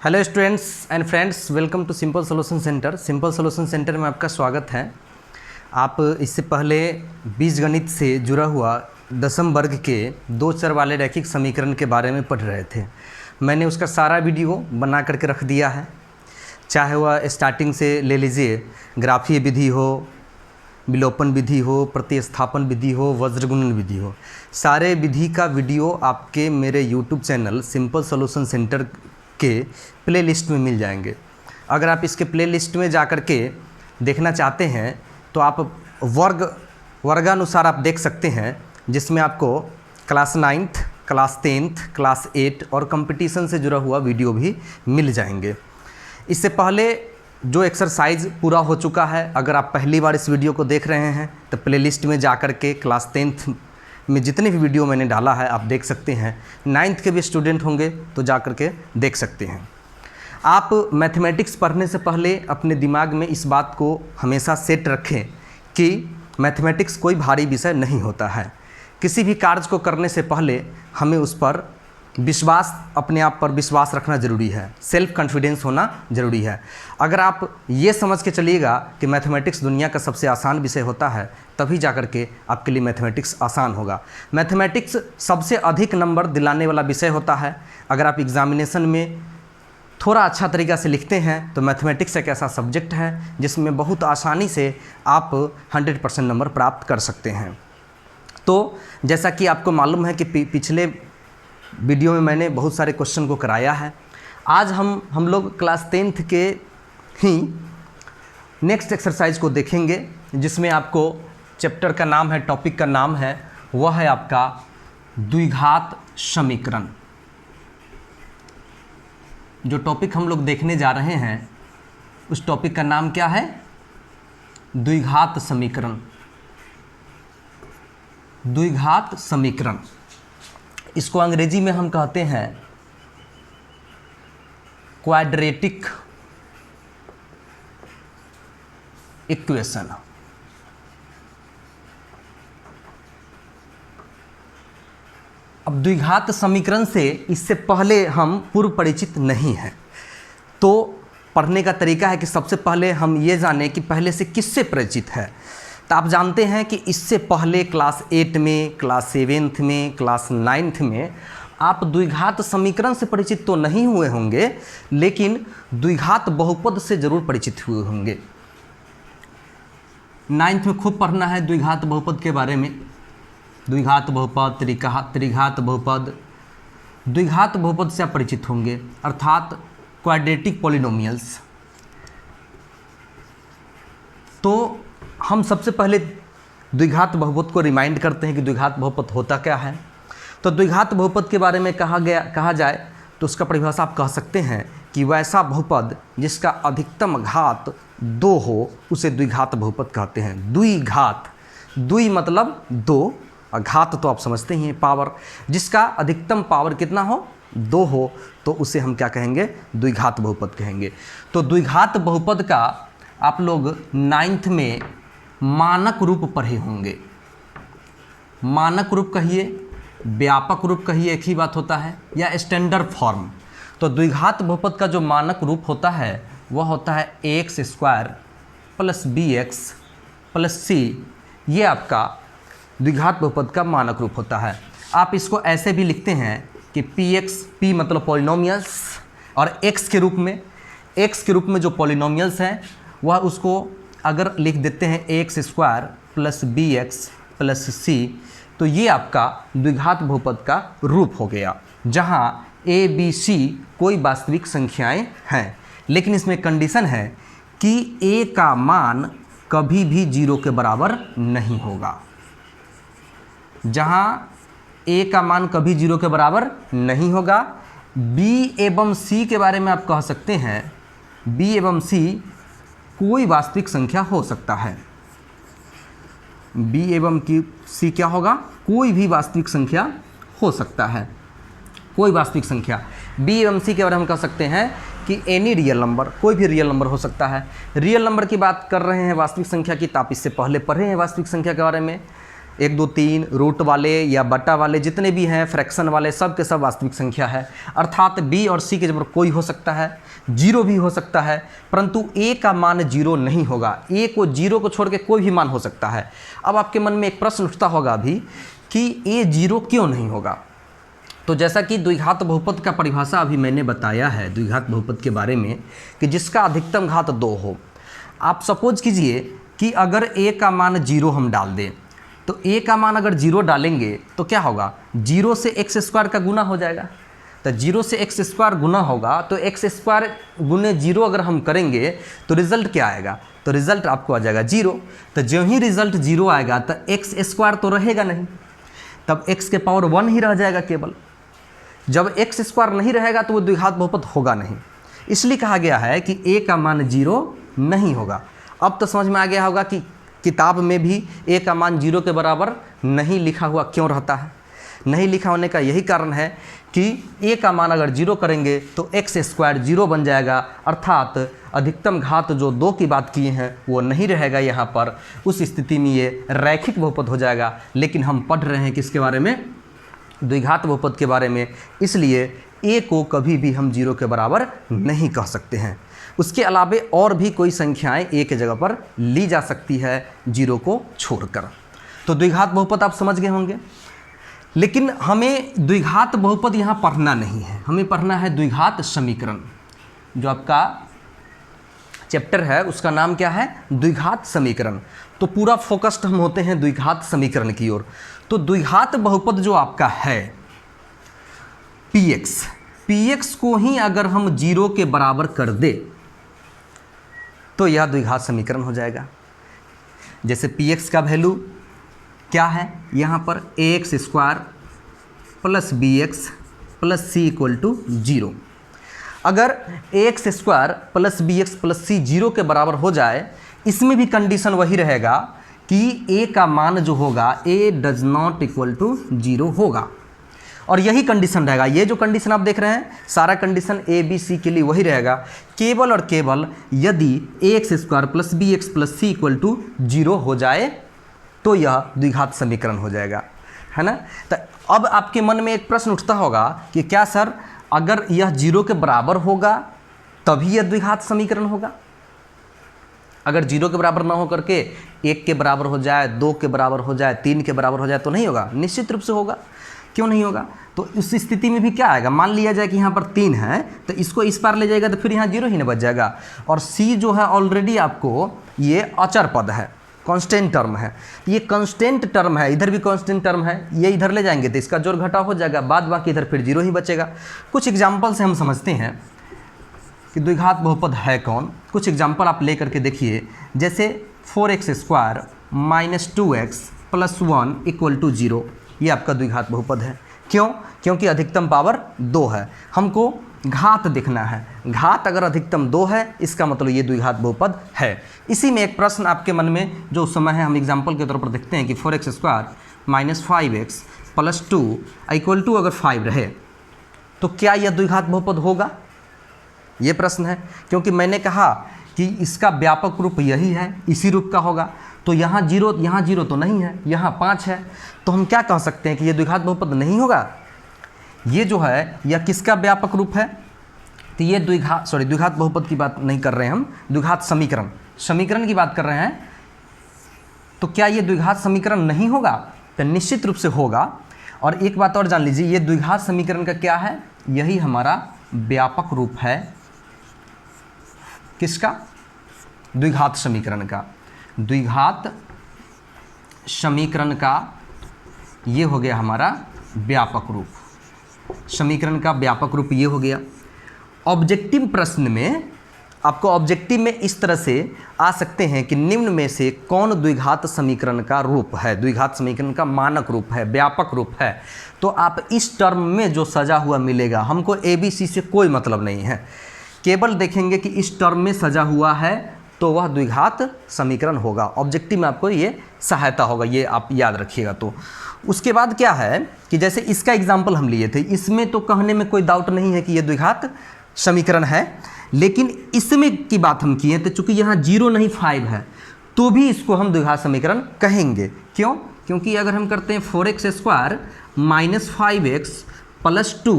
Hello students and friends, welcome to simple solution centre. Simple solution centre में आपका स्वागत है। आप इससे पहले बीजगणित से जुड़ा हुआ दशम वर्ग के 2 चर वाले रैखिक समीकरण के बारे में पढ़ रहे थे। मैंने उसका सारा वीडियो बना करके रख दिया है, चाहे वह स्टार्टिंग से ले लीजिए, ग्राफीय विधि हो, विलोपन विधि हो, प्रतिस्थापन विधि हो, वज्रगुणन विधि हो, सारे विधि का वीडियो आपके मेरे YouTube channel simple solution centre के प्लेलिस्ट में मिल जाएंगे। अगर आप इसके प्लेलिस्ट में जा कर के देखना चाहते हैं तो आप वर्गानुसार आप देख सकते हैं, जिसमें आपको class 9th, class 10th, class 8 और कंपटीशन से जुड़ा हुआ वीडियो भी मिल जाएंगे। इससे पहले जो एक्सरसाइज पूरा हो चुका है, अगर आप पहली बार इस वीडियो को देख रहे हैं तो प्लेलिस्ट में जा कर के क्लास 10th में जितने भी वीडियो मैंने डाला है आप देख सकते हैं। 9th के भी स्टूडेंट होंगे तो जा कर के देख सकते हैं। आप मैथमेटिक्स पढ़ने से पहले अपने दिमाग में इस बात को हमेशा सेट रखें कि मैथमेटिक्स कोई भारी विषय नहीं होता है। किसी भी कार्य को करने से पहले हमें उस पर विश्वास, अपने आप पर विश्वास रखना ज़रूरी है, सेल्फ कॉन्फिडेंस होना ज़रूरी है। अगर आप ये समझ के चलिएगा कि मैथमेटिक्स दुनिया का सबसे आसान विषय होता है, तभी जाकर के आपके लिए मैथमेटिक्स आसान होगा। मैथमेटिक्स सबसे अधिक नंबर दिलाने वाला विषय होता है। अगर आप एग्जामिनेशन में थोड़ा अच्छा तरीक़ा से लिखते हैं तो मैथमेटिक्स एक ऐसा सब्जेक्ट है जिसमें बहुत आसानी से आप 100% नंबर प्राप्त कर सकते हैं। तो जैसा कि आपको मालूम है कि पिछले वीडियो में मैंने बहुत सारे क्वेश्चन को कराया है। आज हम लोग क्लास 10th के ही नेक्स्ट एक्सरसाइज को देखेंगे, जिसमें आपको चैप्टर का नाम है, टॉपिक का नाम है, वह है आपका द्विघात समीकरण। जो टॉपिक हम लोग देखने जा रहे हैं उस टॉपिक का नाम क्या है? द्विघात समीकरण। द्विघात समीकरण, इसको अंग्रेजी में हम कहते हैं क्वाड्रेटिक इक्वेशन। अब द्विघात समीकरण से इससे पहले हम पूर्व परिचित नहीं हैं, तो पढ़ने का तरीका है कि सबसे पहले हम ये जानें कि पहले से किससे परिचित है। तो आप जानते हैं कि इससे पहले क्लास 8 में, क्लास 7th में, क्लास 9th में आप द्विघात समीकरण से परिचित तो नहीं हुए होंगे, लेकिन द्विघात बहुपद से जरूर परिचित हुए होंगे। 9th में खूब पढ़ना है द्विघात बहुपद के बारे में। द्विघात बहुपद, त्रिघात बहुपद। द्विघात बहुपद से आप परिचित होंगे, अर्थात क्वाड्रेटिक पॉलिनोमियल्स। तो हम सबसे पहले द्विघात बहुपद को रिमाइंड करते हैं कि द्विघात बहुपद होता क्या है। तो द्विघात बहुपद के बारे में कहा जाए तो उसका परिभाषा आप कह सकते हैं कि वैसा बहुपद जिसका अधिकतम घात 2 हो उसे द्विघात बहुपद कहते हैं। द्विघात, द्वि मतलब 2, और घात तो आप समझते ही हैं, पावर। जिसका अधिकतम पावर कितना हो? 2 हो, तो उसे हम क्या कहेंगे? द्विघात बहुपद कहेंगे। तो द्विघात बहुपद का आप लोग 9th में मानक रूप पढ़े होंगे। मानक रूप कहिए, व्यापक रूप कहिए, एक ही बात होता है, या स्टैंडर्ड फॉर्म। तो द्विघात बहुपद का जो मानक रूप होता है वह होता है ax² + bx + c। ये आपका द्विघात बहुपद का मानक रूप होता है। आप इसको ऐसे भी लिखते हैं कि p मतलब पॉलिनोमियल्स, और x के रूप में जो पॉलिनोमियल्स हैं वह उसको अगर लिख देते हैं ax² + bx + c, तो ये आपका द्विघात बहुपद का रूप हो गया, जहाँ a, b, c कोई वास्तविक संख्याएं हैं। लेकिन इसमें कंडीशन है कि a का मान कभी भी 0 के बराबर नहीं होगा। जहाँ a का मान कभी 0 के बराबर नहीं होगा। b एवं c के बारे में आप कह सकते हैं b एवं c कोई वास्तविक संख्या हो सकता है। b एवं c क्या होगा? कोई भी वास्तविक संख्या हो सकता है, कोई वास्तविक संख्या। b एवं c के बारे में हम कह सकते हैं कि एनी रियल नंबर, कोई भी रियल नंबर हो सकता है। रियल नंबर की बात कर रहे हैं वास्तविक संख्या की, तो आप इससे पहले पढ़े हैं वास्तविक संख्या के बारे में। 1 2 3 रूट वाले या बटा वाले जितने भी हैं, फ्रैक्शन वाले, सब के सब वास्तविक संख्या है। अर्थात बी और सी के जगह कोई हो सकता है, जीरो भी हो सकता है, परंतु ए का मान जीरो नहीं होगा। ए को जीरो को छोड़ के कोई भी मान हो सकता है। अब आपके मन में एक प्रश्न उठता होगा अभी कि ए जीरो क्यों नहीं होगा। तो जैसा कि द्विघात बहुपद का परिभाषा अभी मैंने बताया है द्विघात बहुपद के बारे में, कि जिसका अधिकतम घात 2 हो। आप सपोज कीजिए कि अगर ए का मान जीरो हम डाल दें, तो ए का मान अगर जीरो डालेंगे तो क्या होगा, जीरो से एक्स स्क्वायर का गुना हो जाएगा। तो जीरो से एक्स स्क्वायर गुना होगा, तो एक्स स्क्वायर गुने जीरो अगर हम करेंगे तो रिजल्ट क्या आएगा, तो रिजल्ट आपको आ जाएगा जीरो। तो जो ही रिजल्ट जीरो आएगा तो एक्स स्क्वायर तो रहेगा नहीं, तब एक्स के पावर 1 ही रह जाएगा केवल। जब एक्स स्क्वायर नहीं रहेगा तो वो द्विघात बहुपद होगा नहीं, इसलिए कहा गया है कि ए का मान जीरो नहीं होगा। अब तो समझ में आ गया होगा कि किताब में भी ए का मान जीरो के बराबर नहीं लिखा हुआ क्यों रहता है। नहीं लिखा होने का यही कारण है कि ए का मान अगर जीरो करेंगे तो एक्स स्क्वायर जीरो बन जाएगा, अर्थात अधिकतम घात जो 2 की बात किए हैं वो नहीं रहेगा यहाँ पर। उस स्थिति में ये रैखिक बहुपद हो जाएगा। लेकिन हम पढ़ रहे हैं किसके बारे में, द्विघात बहुपद के बारे में, इसलिए ए को कभी भी हम जीरो के बराबर नहीं कह सकते हैं। उसके अलावे और भी कोई संख्याएं ए के जगह पर ली जा सकती है जीरो को छोड़कर। तो द्विघात बहुपद आप समझ गए होंगे। लेकिन हमें द्विघात बहुपद यहाँ पढ़ना नहीं है, हमें पढ़ना है द्विघात समीकरण। जो आपका चैप्टर है उसका नाम क्या है, द्विघात समीकरण। तो पूरा फोकस्ड हम होते हैं द्विघात समीकरण की ओर। तो द्विघात बहुपद जो आपका है px को ही अगर हम जीरो के बराबर कर दे तो यह द्विघात समीकरण हो जाएगा। जैसे px का वैल्यू क्या है यहाँ पर, ax square plus bx plus c equal to 0। अगर ax square plus bx plus c 0 के बराबर हो जाए, इसमें भी कंडीशन वही रहेगा कि a का मान जो होगा a does not equal to 0 होगा। और यही कंडीशन रहेगा, ये जो कंडीशन आप देख रहे हैं सारा कंडीशन ए बी सी के लिए वही रहेगा, केवल और केवल यदि ax square plus bx plus c equal to 0 हो जाए तो यह द्विघात समीकरण हो जाएगा, है ना। तो अब आपके मन में एक प्रश्न उठता होगा कि क्या सर अगर यह 0 के बराबर होगा तभी यह द्विघात समीकरण होगा, अगर 0 के बराबर ना हो करके 1 के बराबर हो जाए, 2 के बराबर हो जाए, 3 के बराबर हो जाए तो नहीं होगा? निश्चित रूप से होगा। क्यों नहीं होगा? तो उस स्थिति में भी क्या आएगा, मान लिया जाए कि यहाँ पर 3 है तो इसको इस पार ले जाएगा तो फिर यहाँ 0 ही ना बच जाएगा। और c जो है ऑलरेडी आपको ये अचर पद है, कांस्टेंट टर्म है, ये कांस्टेंट टर्म है, इधर भी कांस्टेंट टर्म है, ये इधर ले जाएंगे तो इसका जोड़ घटाव हो जाएगा, बाद बाकी इधर फिर 0 ही बचेगा। कुछ एग्जाम्पल से हम समझते हैं कि द्विघात बहुपद है कौन। कुछ एग्जाम्पल आप ले करके देखिए, जैसे 4x square minus 2x plus 1 equal to 0, ये आपका द्विघात बहुपद है। क्यों? क्योंकि अधिकतम पावर 2 है, हमको घात देखना है। घात अगर अधिकतम 2 है इसका मतलब ये द्विघात बहुपद है। इसी में एक प्रश्न आपके मन में जो उस समय है हम एग्जाम्पल के तौर पर देखते हैं कि 4x square minus 5x plus 2 equal to अगर 5 रहे तो क्या यह द्विघात बहुपद होगा? ये प्रश्न है, क्योंकि मैंने कहा कि इसका व्यापक रूप यही है, इसी रूप का होगा। तो यहाँ 0 तो नहीं है, यहाँ 5 है, तो हम क्या कह सकते हैं कि ये द्विघात बहुपद नहीं होगा। ये जो है यह किसका व्यापक रूप है? तो ये द्विघात बहुपद की बात नहीं कर रहे हैं हम, द्विघात समीकरण की बात कर रहे हैं। तो क्या ये द्विघात समीकरण नहीं होगा? तो निश्चित रूप से होगा। और एक बात और जान लीजिए, ये द्विघात समीकरण का क्या है? यही हमारा व्यापक रूप है। किसका? द्विघात समीकरण का। द्विघात समीकरण का ये हो गया हमारा व्यापक रूप। समीकरण का व्यापक रूप ये हो गया। ऑब्जेक्टिव प्रश्न में आपको ऑब्जेक्टिव में इस तरह से आ सकते हैं कि निम्न में से कौन द्विघात समीकरण का रूप है, द्विघात समीकरण का मानक रूप है, व्यापक रूप है। तो आप इस टर्म में जो सजा हुआ मिलेगा, हमको ABC से कोई मतलब नहीं है, केवल देखेंगे कि इस टर्म में सजा हुआ है तो वह द्विघात समीकरण होगा। ऑब्जेक्टिव में आपको ये सहायता होगा, ये आप याद रखिएगा। तो उसके बाद क्या है कि जैसे इसका एग्जाम्पल हम लिए थे, इसमें तो कहने में कोई डाउट नहीं है कि ये द्विघात समीकरण है, लेकिन इसमें की बात हम किए तो चूंकि यहाँ 0 नहीं 5 है तो भी इसको हम द्विघात समीकरण कहेंगे। क्यों? क्योंकि अगर हम करते हैं 4x² माइनस 5x प्लस 2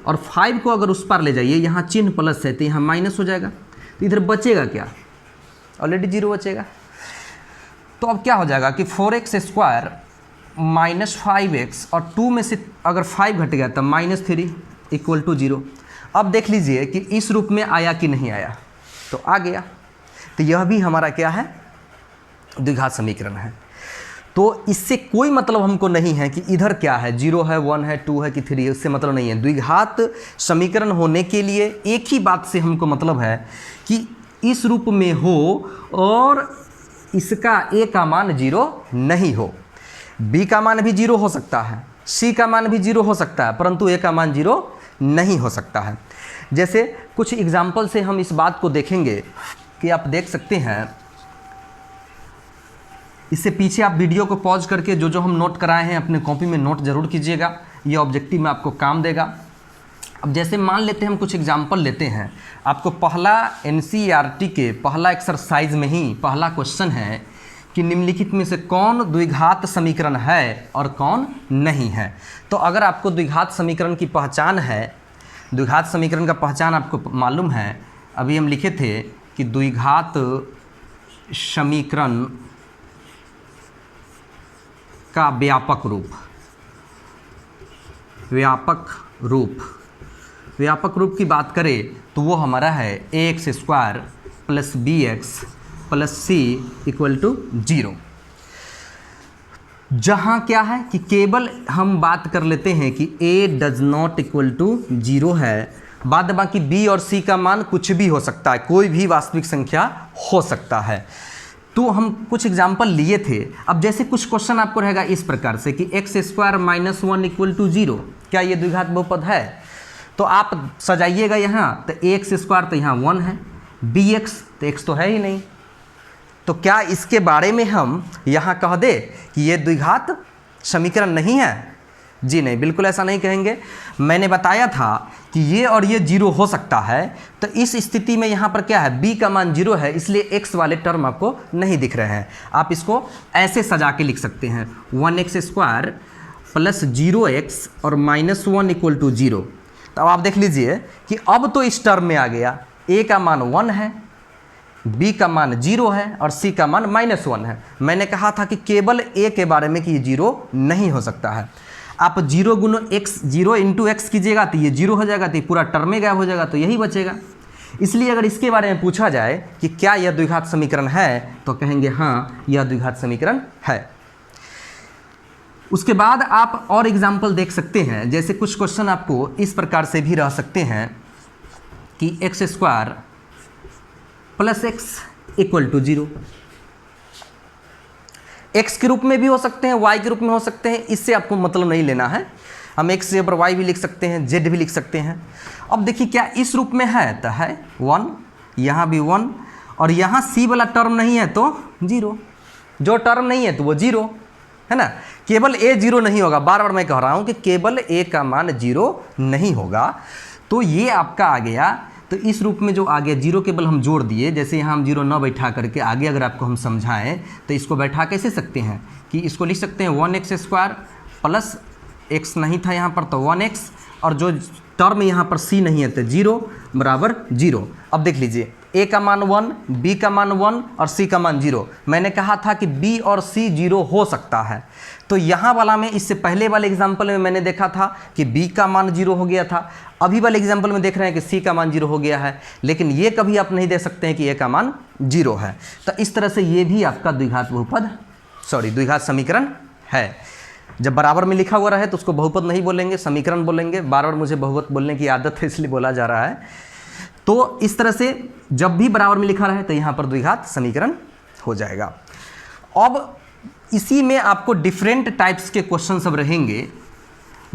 और 5 को अगर उस पार ले जाइए, यहाँ चिन्ह प्लस है तो यहाँ माइनस हो जाएगा, तो इधर बचेगा क्या, ऑलरेडी 0 बचेगा। तो अब क्या हो जाएगा कि 4x² माइनस 5x और 2 में से अगर 5 घट गया तब -3 इक्वल टू 0। अब देख लीजिए कि इस रूप में आया कि नहीं आया, तो आ गया। तो यह भी हमारा क्या है, द्विघात समीकरण है। तो इससे कोई मतलब हमको नहीं है कि इधर क्या है, 0 है, 1 है, 2 है कि 3 है, उससे मतलब नहीं है। द्विघात समीकरण होने के लिए एक ही बात से हमको मतलब है कि इस रूप में हो और इसका a का मान 0 नहीं हो। b का मान भी 0 हो सकता है, c का मान भी 0 हो सकता है, परंतु a का मान 0 नहीं हो सकता है। जैसे कुछ एग्जाम्पल से हम इस बात को देखेंगे कि आप देख सकते हैं, इससे पीछे आप वीडियो को पॉज करके जो जो हम नोट कराए हैं अपने कॉपी में नोट जरूर कीजिएगा, ये ऑब्जेक्टिव में आपको काम देगा। अब जैसे मान लेते हैं हम कुछ एग्जाम्पल लेते हैं, आपको पहला NCERT के पहला एक्सरसाइज में ही पहला क्वेश्चन है कि निम्नलिखित में से कौन द्विघात समीकरण है और कौन नहीं है। तो अगर आपको द्विघात समीकरण की पहचान है, द्विघात समीकरण का पहचान आपको मालूम है, अभी हम लिखे थे कि द्विघात समीकरण का व्यापक रूप की बात करें तो वो हमारा है ax² plus bx plus c equal to 0। जहाँ क्या है कि केवल हम बात कर लेते हैं कि a does not equal to 0 है, बाद बाकी b और c का मान कुछ भी हो सकता है, कोई भी वास्तविक संख्या हो सकता है। तो हम कुछ एग्जाम्पल लिए थे। अब जैसे कुछ क्वेश्चन आपको रहेगा इस प्रकार से कि x² माइनस 1 इक्वल टू 0, क्या ये द्विघात बहुपद है? तो आप सजाइएगा यहाँ, तो ax² तो यहाँ 1 है, bx तो x तो है ही नहीं, तो क्या इसके बारे में हम यहाँ कह दे कि ये द्विघात समीकरण नहीं है? जी नहीं, बिल्कुल ऐसा नहीं कहेंगे। मैंने बताया था कि ये और ये 0 हो सकता है, तो इस स्थिति में यहाँ पर क्या है, b का मान 0 है, इसलिए x वाले टर्म आपको नहीं दिख रहे हैं। आप इसको ऐसे सजा के लिख सकते हैं, 1x² प्लस 0x और -1 इक्वल टू 0। तो अब आप देख लीजिए कि अब तो इस टर्म में आ गया, a का मान 1 है, b का मान 0 है और c का मान -1 है। मैंने कहा था कि केवल a के बारे में कि ये 0 नहीं हो सकता है। आप 0 गुनो x, 0 इंटू एक्स कीजिएगा तो ये 0 हो जाएगा, तो ये पूरा टर्म में गायब हो जाएगा, तो यही बचेगा। इसलिए अगर इसके बारे में पूछा जाए कि क्या यह द्विघात समीकरण है, तो कहेंगे हाँ यह द्विघात समीकरण है। उसके बाद आप और एग्जाम्पल देख सकते हैं, जैसे कुछ क्वेश्चन आपको इस प्रकार से भी रह सकते हैं कि x² plus x equal to 0। x के रूप में भी हो सकते हैं, y के रूप में हो सकते हैं, इससे आपको मतलब नहीं लेना है। हम x से ऊपर y भी लिख सकते हैं, z भी लिख सकते हैं। अब देखिए क्या इस रूप में है, तो है 1, यहाँ भी 1 और यहाँ c वाला टर्म नहीं है तो 0। जो टर्म नहीं है तो वो 0 है ना। केवल a 0 नहीं होगा, बार बार मैं कह रहा हूँ कि केवल a का मान 0 नहीं होगा। तो ये आपका आ गया। तो इस रूप में जो आ गया 0 केवल हम जोड़ दिए, जैसे यहाँ हम 0 न बैठा करके आगे अगर आपको हम समझाएं तो इसको बैठा कैसे सकते हैं कि इसको लिख सकते हैं 1x² प्लस x नहीं था यहाँ पर तो 1x और जो टर्म यहाँ पर c नहीं है तो 0 बराबर 0। अब देख लीजिए a का मान 1, b का मान 1 और c का मान 0। मैंने कहा था कि b और c 0 हो सकता है, तो यहाँ वाला में इससे पहले वाले एग्जाम्पल में मैंने देखा था कि b का मान 0 हो गया था, अभी वाले एग्जाम्पल में देख रहे हैं कि c का मान 0 हो गया है, लेकिन ये कभी आप नहीं दे सकते हैं कि a का मान 0 है। तो इस तरह से ये भी आपका द्विघात बहुपद द्विघात समीकरण है। जब बराबर में लिखा हुआ रहे तो उसको बहुपद नहीं बोलेंगे, समीकरण बोलेंगे। बार बार मुझे बहुपद बोलने की आदत है इसलिए बोला जा रहा है। तो इस तरह से जब भी बराबर में लिखा रहे तो यहाँ पर द्विघात समीकरण हो जाएगा। अब इसी में आपको डिफरेंट टाइप्स के क्वेश्चन सब रहेंगे।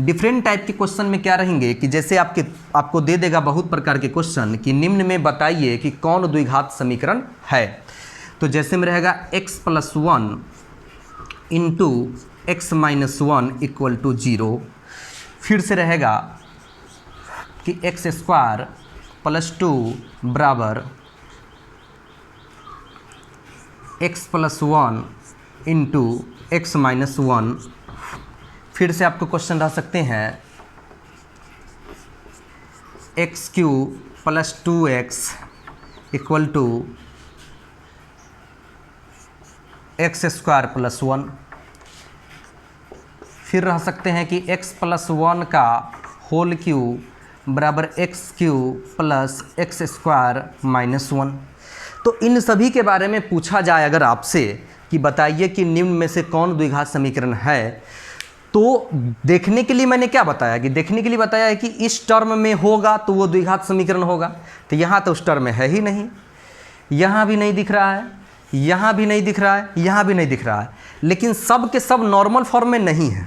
डिफरेंट टाइप के क्वेश्चन में क्या रहेंगे कि जैसे आपको दे देगा बहुत प्रकार के क्वेश्चन कि निम्न में बताइए कि कौन द्विघात समीकरण है। तो जैसे में रहेगा x+1 into x-1 equal to 0। फिर से रहेगा कि x² प्लस 2 बराबर x+1 into x minus one. फिर से आपको क्वेश्चन रह सकते हैं x cube plus 2x equal to x square plus 1। फिर रह सकते हैं कि x प्लस 1 का होल क्यू बराबर x cube plus x square minus 1। तो इन सभी के बारे में पूछा जाए अगर आपसे कि बताइए कि निम्न में से कौन द्विघात समीकरण है, तो देखने के लिए मैंने क्या बताया कि देखने के लिए बताया है कि इस टर्म में होगा तो वो द्विघात समीकरण होगा। तो यहाँ तो उस टर्म में है ही नहीं, यहाँ भी नहीं दिख रहा है, यहाँ भी नहीं दिख रहा है, यहाँ भी नहीं दिख रहा है, लेकिन सब के सब नॉर्मल फॉर्म में नहीं है।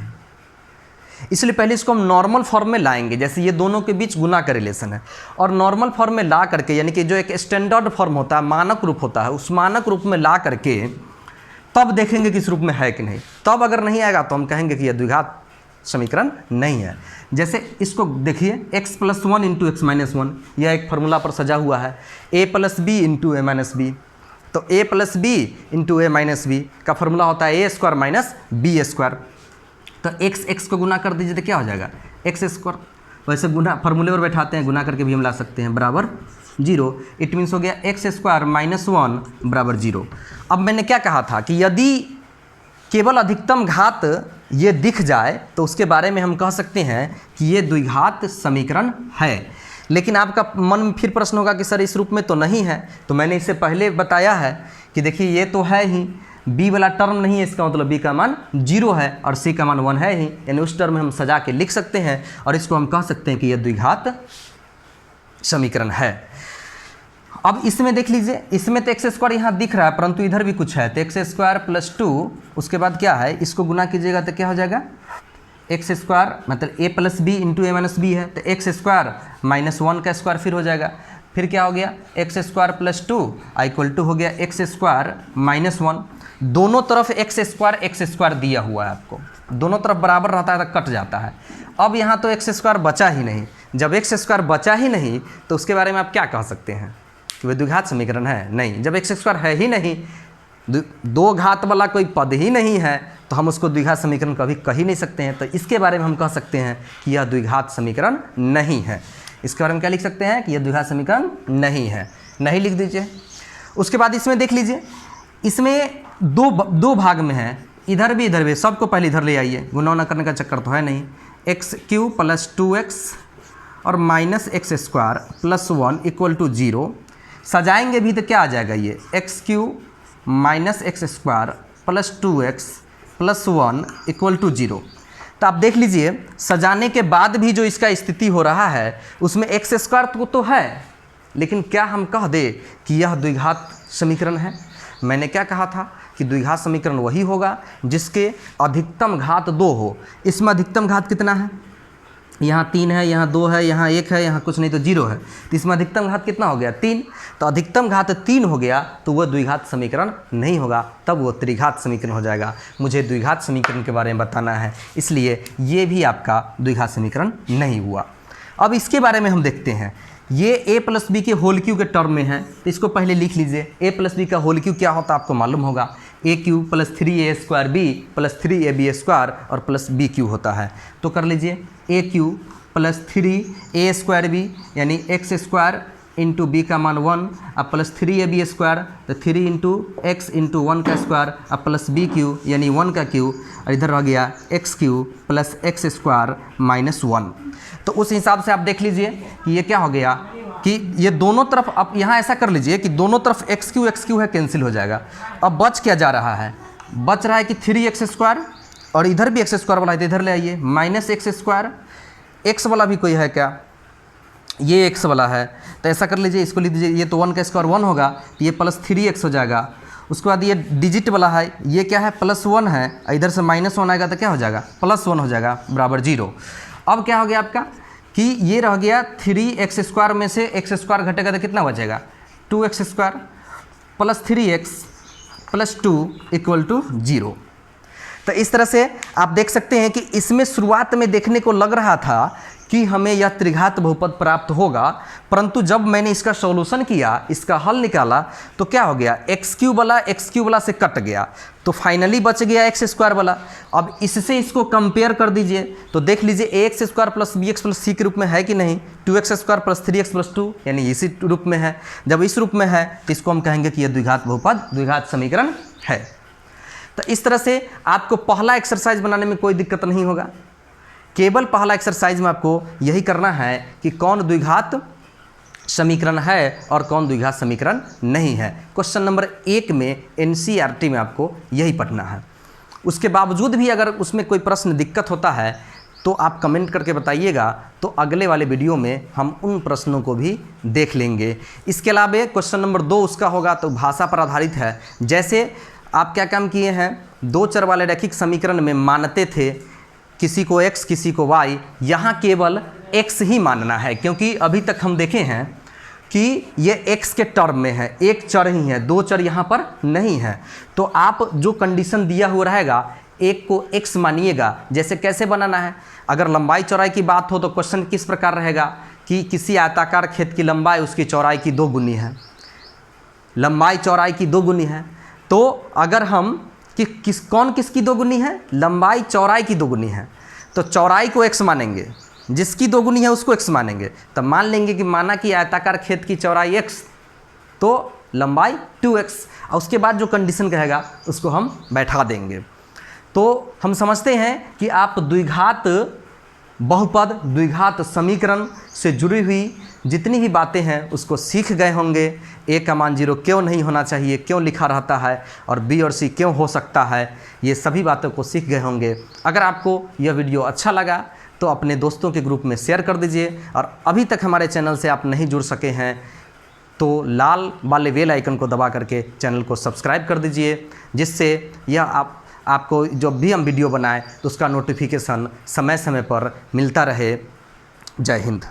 इसलिए पहले इसको हम नॉर्मल फॉर्म में लाएंगे, जैसे ये दोनों के बीच गुना का रिलेशन है, और नॉर्मल फॉर्म में ला करके, यानी कि जो एक स्टैंडर्ड फॉर्म होता है, मानक रूप होता है, उस मानक रूप में ला करके तब देखेंगे कि इस रूप में है कि नहीं। तब अगर नहीं आएगा तो हम कहेंगे कि यह द्विघात समीकरण नहीं है। जैसे इसको देखिए, x plus 1 into x minus 1, यह एक फार्मूला पर सजा हुआ है, a plus b into a minus b. तो a plus b into a minus b का फार्मूला होता है a square minus b square. तो x को गुना कर दीजिए तो क्या हो जाएगा, एक्स स्क्वायर। वैसे गुना फार्मूले पर बैठाते हैं, गुना करके भी हम ला सकते हैं, बराबर 0। इट मीन्स हो गया एक्स स्क्वायर माइनस 1 बराबर 0। अब मैंने क्या कहा था कि यदि केवल अधिकतम घात ये दिख जाए तो उसके बारे में हम कह सकते हैं कि ये द्विघात समीकरण है। लेकिन आपका मन में फिर प्रश्न होगा कि सर इस रूप में तो नहीं है। तो मैंने इससे पहले बताया है कि देखिए ये तो है ही, b वाला टर्म नहीं है, इसका मतलब b का मान 0 है और c का मान 1 है ही, यानी उस टर्म में हम सजा के लिख सकते हैं और इसको हम कह सकते हैं कि यह द्विघात समीकरण है। अब इसमें देख लीजिए, इसमें तो एक्स स्क्वायर यहाँ दिख रहा है, परंतु इधर भी कुछ है, तो एक्स स्क्वायर प्लस 2, उसके बाद क्या है, इसको गुना कीजिएगा तो क्या हो जाएगा, एक्स स्क्वायर मतलब a plus b into a minus b है, तो एक्स स्क्वायर माइनस 1 का स्क्वायर फिर हो जाएगा। फिर क्या हो गया, x square plus 2 equal to हो गया एक्स स्क्वायर माइनस 1। दोनों तरफ एक्स स्क्वायर दिया हुआ है आपको, दोनों तरफ बराबर रहता है तो कट जाता है। अब यहाँ तो एक्स स्क्वायर बचा ही नहीं, जब एक्स स्क्वायर बचा ही नहीं तो उसके बारे में आप क्या कह सकते हैं कि वह द्विघात समीकरण है? नहीं, जब एक्स स्क्वायर है ही नहीं, दो घात वाला कोई पद ही नहीं है, तो हम उसको द्विघात समीकरण कभी कह ही नहीं सकते हैं। तो इसके बारे में हम कह सकते हैं कि यह द्विघात समीकरण नहीं है। इसके बारे में क्या लिख सकते हैं कि यह द्विघात समीकरण नहीं है, नहीं लिख दीजिए। उसके बाद इसमें देख लीजिए, इसमें दो भाग में है, इधर भी सबको पहले इधर ले आइए, गुना उना करने का चक्कर तो है नहीं। एक्स क्यू प्लस 2x और minus x square plus 1 equal to 0 सजाएंगे भी तो क्या आ जाएगा, ये x cube minus x square plus 2x plus 1 equal to 0। तो आप देख लीजिए, सजाने के बाद भी जो इसका स्थिति हो रहा है उसमें एक्स स्क्वायर तो है, लेकिन क्या हम कह दे कि यह द्विघात समीकरण है? मैंने क्या कहा था कि द्विघात समीकरण वही होगा जिसके अधिकतम घात 2 हो। इसमें अधिकतम घात कितना है, यहाँ 3 है, यहाँ 2 है, यहाँ 1 है, यहाँ कुछ नहीं तो 0 है, तो इसमें अधिकतम घात कितना हो गया, 3। तो अधिकतम घात 3 हो गया तो वह द्विघात समीकरण नहीं होगा, तब वो त्रिघात समीकरण हो जाएगा। मुझे द्विघात समीकरण के बारे में बताना है, इसलिए ये भी आपका द्विघात समीकरण नहीं हुआ। अब इसके बारे में हम देखते हैं, ये a प्लस बी के होल क्यू के टर्म में है, तो इसको पहले लिख लीजिए। a प्लस बी का होल क्यू क्या होता है आपको मालूम होगा, a cube plus 3a square b plus 3ab square और प्लस बी क्यू होता है। तो कर लीजिए a cube plus 3a square b यानी एक्स स्क्वायर इंटू बी का मान 1 अब प्लस 3ab स्क्वायर, तो 3 इंटू एक्स इंटू 1 का स्क्वायर अब प्लस बी क्यू यानी 1 का क्यू, और इधर रह गया x cube plus x square minus 1। तो उस हिसाब से आप देख लीजिए कि ये क्या हो गया कि ये दोनों तरफ, अब यहाँ ऐसा कर लीजिए कि दोनों तरफ एक्स क्यू है, कैंसिल हो जाएगा। अब बच क्या जा रहा है, बच रहा है कि 3x स्क्वायर, और इधर भी एक्स स्क्वायर वाला है तो इधर ले आइए, माइनस एक्स स्क्वायर, एक्स वाला भी कोई है क्या, ये एक्स वाला है, तो ऐसा कर लीजिए, इसको लिख दीजिए, ये तो 1 का स्क्वायर 1 होगा, तो ये प्लस 3x हो जाएगा। उसके बाद ये डिजिट वाला है, ये क्या है, प्लस 1 है, इधर से माइनस 1 आएगा तो क्या हो जाएगा, प्लस 1 हो जाएगा बराबर 0। अब क्या हो गया आपका कि ये रह गया 3x स्क्वायर में से x स्क्वायर घटेगा तो कितना बचेगा, 2x square plus 3x plus 2 equal to 0। तो इस तरह से आप देख सकते हैं कि इसमें शुरुआत में देखने को लग रहा था कि हमें यह त्रिघात बहुपद प्राप्त होगा, परंतु जब मैंने इसका सॉल्यूशन किया, इसका हल निकाला, तो क्या हो गया, एक्स क्यूब वाला से कट गया, तो फाइनली बच गया एक्स स्क्वायर वाला। अब इससे इसको कंपेयर कर दीजिए तो देख लीजिए A x square plus B x plus C के रूप में है कि नहीं, 2x square plus 3x plus 2 यानी इसी रूप में है। जब इस रूप में है तो इसको हम कहेंगे कि यह द्विघात बहुपद, द्विघात समीकरण है। तो इस तरह से आपको पहला एक्सरसाइज बनाने में कोई दिक्कत नहीं होगा। केवल पहला एक्सरसाइज में आपको यही करना है कि कौन द्विघात समीकरण है और कौन द्विघात समीकरण नहीं है। क्वेश्चन नंबर 1 में एनसीईआरटी में आपको यही पढ़ना है। उसके बावजूद भी अगर उसमें कोई प्रश्न दिक्कत होता है तो आप कमेंट करके बताइएगा, तो अगले वाले वीडियो में हम उन प्रश्नों को भी देख लेंगे। इसके अलावा क्वेश्चन नंबर 2 उसका होगा तो भाषा पर आधारित है। जैसे आप क्या काम किए हैं, 2 चर वाले रैखिक समीकरण में मानते थे किसी को x किसी को y, यहाँ केवल x ही मानना है, क्योंकि अभी तक हम देखे हैं कि ये x के टर्म में है, एक चर ही है, 2 चर यहाँ पर नहीं है। तो आप जो कंडीशन दिया हुआ रहेगा, एक को x मानिएगा। जैसे कैसे बनाना है, अगर लंबाई चौड़ाई की बात हो तो क्वेश्चन किस प्रकार रहेगा कि किसी आयताकार खेत की लंबाई उसकी चौड़ाई की 2 गुनी है, लंबाई चौड़ाई की 2 गुनी है। तो अगर हम कि कौन किसकी 2 गुनी है, लंबाई चौड़ाई की 2 गुनी है, तो चौड़ाई को x मानेंगे, जिसकी 2 गुनी है उसको x मानेंगे। तब मान लेंगे कि माना कि आयताकार खेत की चौड़ाई x तो लंबाई 2x, और उसके बाद जो कंडीशन कहेगा उसको हम बैठा देंगे। तो हम समझते हैं कि आप द्विघात बहुपद, द्विघात समीकरण से जुड़ी हुई जितनी भी बातें हैं उसको सीख गए होंगे। ए का मान 0 क्यों नहीं होना चाहिए, क्यों लिखा रहता है, और बी और सी क्यों हो सकता है, ये सभी बातों को सीख गए होंगे। अगर आपको यह वीडियो अच्छा लगा तो अपने दोस्तों के ग्रुप में शेयर कर दीजिए, और अभी तक हमारे चैनल से आप नहीं जुड़ सके हैं तो लाल वाले बेल आइकन को दबा करके चैनल को सब्सक्राइब कर दीजिए, जिससे यह आपको जब भी हम वीडियो बनाएं तो उसका नोटिफिकेशन समय समय पर मिलता रहे। जय हिंद।